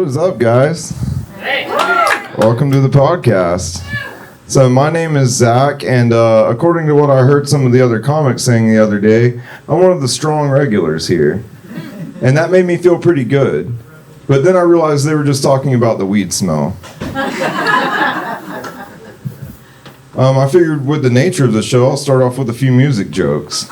What is up, guys? Hey. Welcome to the podcast. So my name is Zach, and according to what I heard some of the other comics saying the other day, I'm one of the strong regulars here. And that made me feel pretty good. But then I realized they were just talking about the weed smell. I figured with the nature of the show, I'll start off with a few music jokes.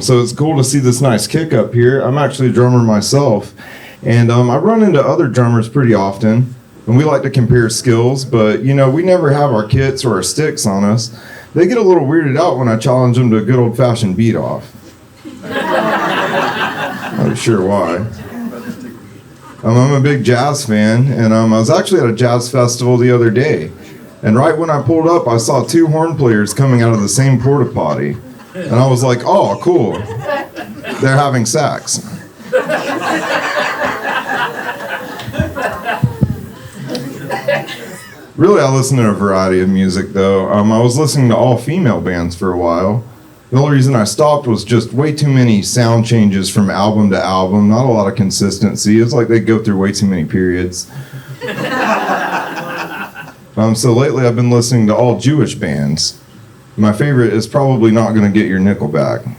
So it's cool to see this nice kick up here. I'm actually a drummer myself. And I run into other drummers pretty often, and we like to compare skills, but you know, we never have our kits or our sticks on us. They get a little weirded out when I challenge them to a good old-fashioned beat-off. Not sure why. I'm a big jazz fan, and I was actually at a jazz festival the other day, and right when I pulled up, I saw two horn players coming out of the same porta potty, and I was like, oh, cool. They're having sax. Really, I listen to a variety of music, though. I was listening to all-female bands for a while. The only reason I stopped was just way too many sound changes from album to album, not a lot of consistency. It's like they go through way too many periods. So lately, I've been listening to all Jewish bands. My favorite is probably not going to get your Nickelback.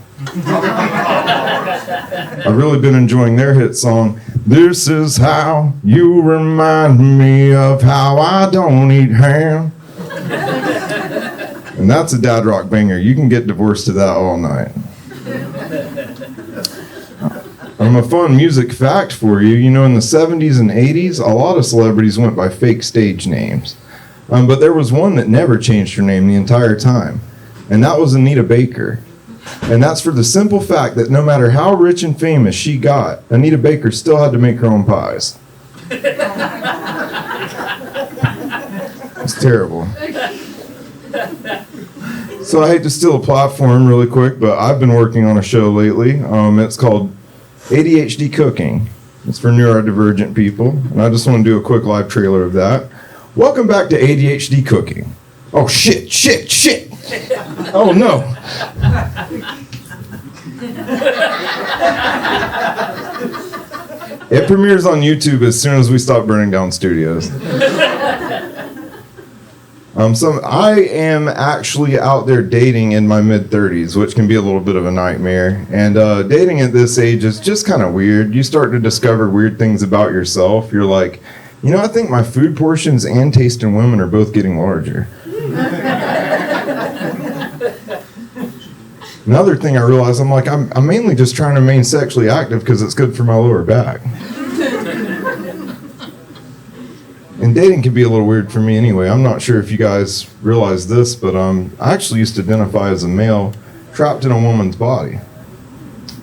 I've really been enjoying their hit song, "This Is How You Remind Me of How I Don't Eat Ham." And that's a dad rock banger. You can get divorced to that all night. A fun music fact for you. You know, in the 70s and 80s, a lot of celebrities went by fake stage names. But there was one that never changed her name the entire time. And that was Anita Baker. And that's for the simple fact that no matter how rich and famous she got, Anita Baker still had to make her own pies. It's terrible. So I hate to steal a platform really quick, but I've been working on a show lately. It's called ADHD Cooking. It's for neurodivergent people, and I just want to do a quick live trailer of that. Welcome back to ADHD Cooking. Oh, shit. Oh, no. It premieres on YouTube as soon as we stop burning down studios. So I am actually out there dating in my mid-30s, which can be a little bit of a nightmare. And dating at this age is just kind of weird. You start to discover weird things about yourself. You're like, you know, I think my food portions and taste in women are both getting larger. Another thing I realized, I'm mainly just trying to remain sexually active because it's good for my lower back. And dating can be a little weird for me anyway. I'm not sure if you guys realize this, but I actually used to identify as a male trapped in a woman's body.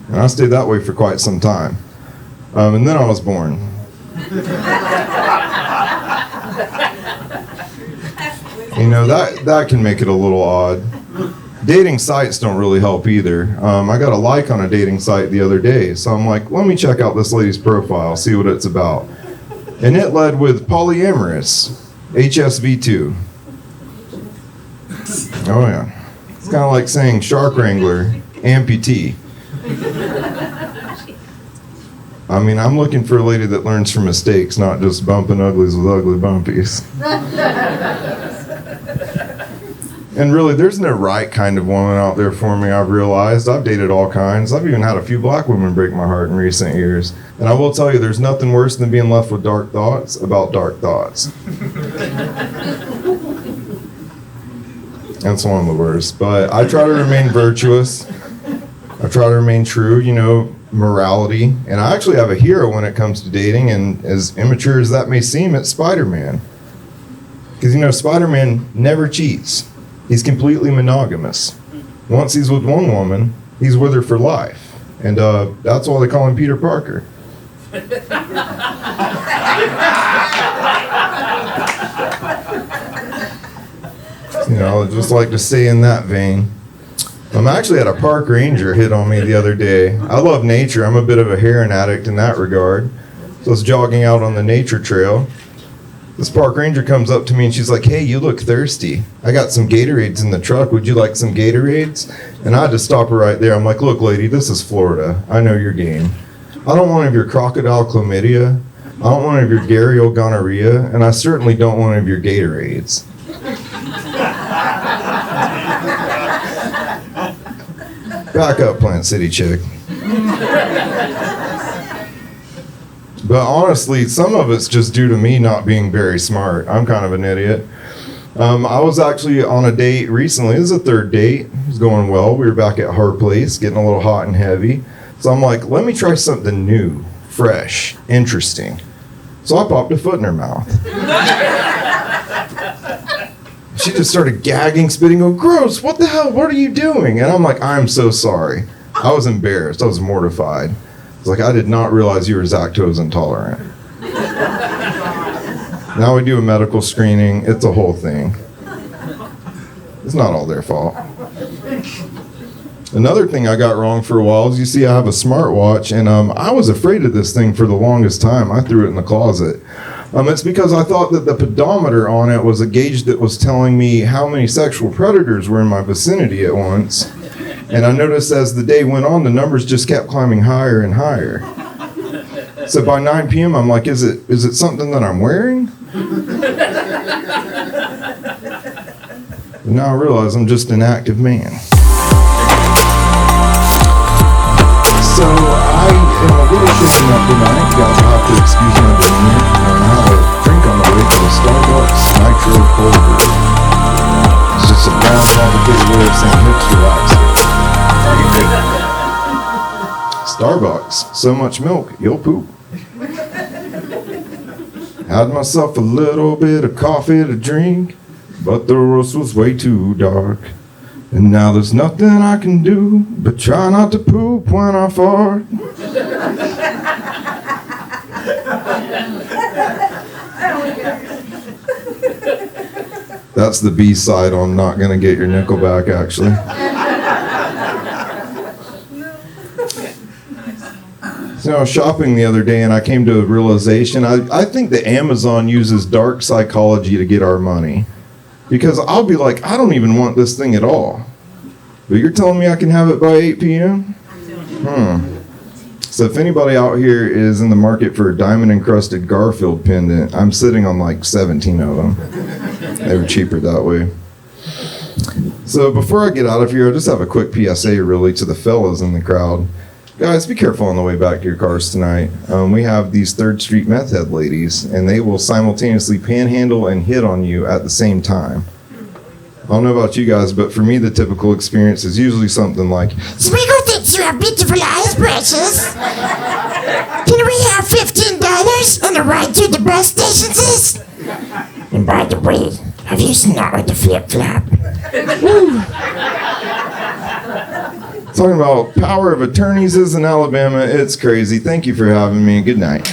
And I stayed that way for quite some time. And then I was born. You know, that can make it a little odd. Dating sites don't really help either. I got a like on a dating site the other day, so I'm like, let me check out this lady's profile, see what it's about. And it led with polyamorous, HSV2. Oh yeah. It's kind of like saying shark wrangler, amputee. I mean, I'm looking for a lady that learns from mistakes, not just bumping uglies with ugly bumpies. And really, there's no right kind of woman out there for me, I've realized. I've dated all kinds. I've even had a few black women break my heart in recent years. And I will tell you, there's nothing worse than being left with dark thoughts about dark thoughts. That's one of the worst. But I try to remain virtuous. I try to remain true, you know, morality. And I actually have a hero when it comes to dating, and as immature as that may seem, it's Spider-Man. Because, you know, Spider-Man never cheats. He's completely monogamous. Once he's with one woman, he's with her for life. And that's why they call him Peter Parker. You know, I'd just like to say in that vein, I actually had a park ranger hit on me the other day. I love nature. I'm a bit of a heroin addict in that regard. So I was jogging out on the nature trail. This park ranger comes up to me and she's like, "Hey, you look thirsty. I got some Gatorades in the truck. Would you like some Gatorades?" And I had to stop her right there. I'm like, "Look, lady, this is Florida. I know your game. I don't want any of your crocodile chlamydia. I don't want any of your Garial gonorrhea, and I certainly don't want any of your Gatorades. Back up, Plant City chick. But honestly, some of it's just due to me not being very smart. I'm kind of an idiot. I was actually on a date recently. This is a third date. It was going well. We were back at her place, getting a little hot and heavy. So I'm like, let me try something new, fresh, interesting. So I popped a foot in her mouth. She just started gagging, spitting, going, gross, what the hell, what are you doing? And I'm like, I'm so sorry. I was embarrassed. I was mortified. I was like, I did not realize you were lactose intolerant. Now we do a medical screening. It's a whole thing. It's not all their fault. Another thing I got wrong for a while is, you see, I have a smartwatch, and I was afraid of this thing for the longest time. I threw it in the closet. It's because I thought that the pedometer on it was a gauge that was telling me how many sexual predators were in my vicinity at once. And I noticed as the day went on, the numbers just kept climbing higher and higher. So by 9 p.m., I'm like, is it something that I'm wearing? But now I realize I'm just an active man. So I am a little shaken up tonight. You guys will have to excuse my demeanor. I have a drink on the way to the Starbucks Nitro Cold Brew. It's just a brown, complicated way of saying hips relaxing. Starbucks, so much milk, you'll poop. Had myself a little bit of coffee to drink, but the roast was way too dark. And now there's nothing I can do but try not to poop when I fart. That's the B-side on Not Gonna Get Your Nickel Back, actually. So I was shopping the other day and I came to a realization. I think that Amazon uses dark psychology to get our money. Because I'll be like, I don't even want this thing at all. But you're telling me I can have it by 8 p.m.? So if anybody out here is in the market for a diamond-encrusted Garfield pendant, I'm sitting on like 17 of them. They were cheaper that way. So before I get out of here, I just have a quick PSA really to the fellas in the crowd. Guys, be careful on the way back to your cars tonight. We have these 3rd Street meth head ladies, and they will simultaneously panhandle and hit on you at the same time. I don't know about you guys, but for me, the typical experience is usually something like, Smeagol thinks you have beautiful eyes, precious. Can we have $15 and a ride to the bus stations? And by the way, have you snorted the flip-flop? talking about power of attorneys is in Alabama. It's crazy. Thank you for having me. Good night.